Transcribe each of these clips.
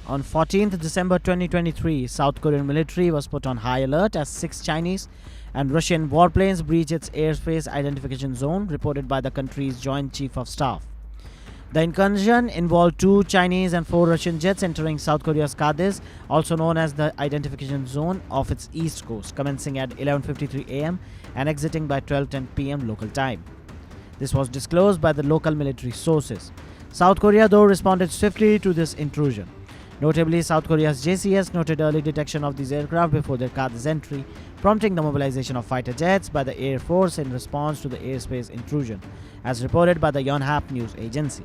On 14th December 2023, South Korean military was put on high alert as 6 Chinese and Russian warplanes breached its airspace identification zone, reported by the country's Joint Chief of Staff. The incursion involved 2 Chinese and 4 Russian jets entering South Korea's Kadiz, also known as the identification zone, of its east coast, commencing at 11:53 am and exiting by 12:10 pm local time. This was disclosed by the local military sources. South Korea, though, responded swiftly to this intrusion. Notably, South Korea's JCS noted early detection of these aircraft before their Kadiz entry, prompting the mobilization of fighter jets by the Air Force in response to the airspace intrusion, as reported by the Yonhap news agency.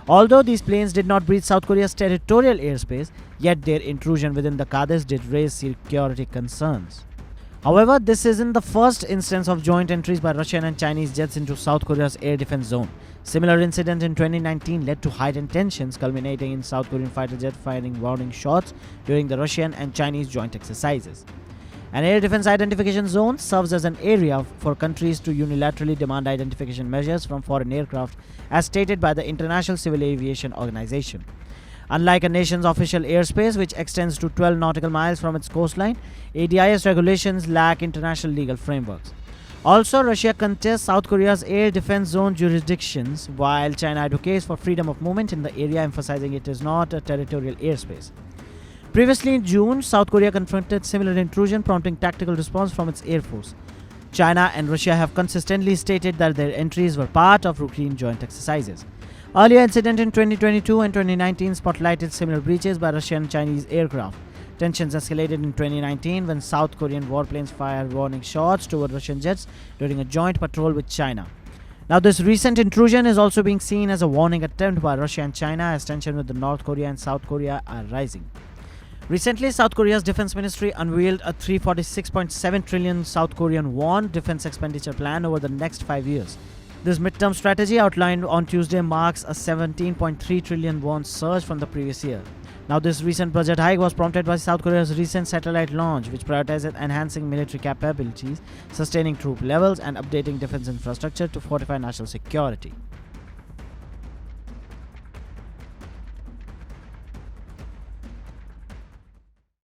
Although these planes did not breach South Korea's territorial airspace, yet their intrusion within the Kadiz did raise security concerns. However, this isn't the first instance of joint entries by Russian and Chinese jets into South Korea's air defense zone. Similar incident in 2019 led to heightened tensions, culminating in South Korean fighter jet firing warning shots during the Russian and Chinese joint exercises. An air defense identification zone serves as an area for countries to unilaterally demand identification measures from foreign aircraft, as stated by the International Civil Aviation Organization. Unlike a nation's official airspace, which extends to 12 nautical miles from its coastline, ADIS regulations lack international legal frameworks. Also, Russia contests South Korea's air defense zone jurisdictions, while China advocates for freedom of movement in the area, emphasizing it is not a territorial airspace. Previously in June, South Korea confronted similar intrusion, prompting tactical response from its air force. China and Russia have consistently stated that their entries were part of routine joint exercises. Earlier incidents in 2022 and 2019 spotlighted similar breaches by Russian and Chinese aircraft. Tensions escalated in 2019 when South Korean warplanes fired warning shots toward Russian jets during a joint patrol with China. Now, this recent intrusion is also being seen as a warning attempt by Russia and China, as tensions with the North Korea and South Korea are rising. Recently, South Korea's defense ministry unveiled a 346.7 trillion South Korean won defense expenditure plan over the next 5 years. This midterm strategy, outlined on Tuesday, marks a 17.3 trillion won surge from the previous year. Now, this recent budget hike was prompted by South Korea's recent satellite launch, which prioritizes enhancing military capabilities, sustaining troop levels, and updating defense infrastructure to fortify national security.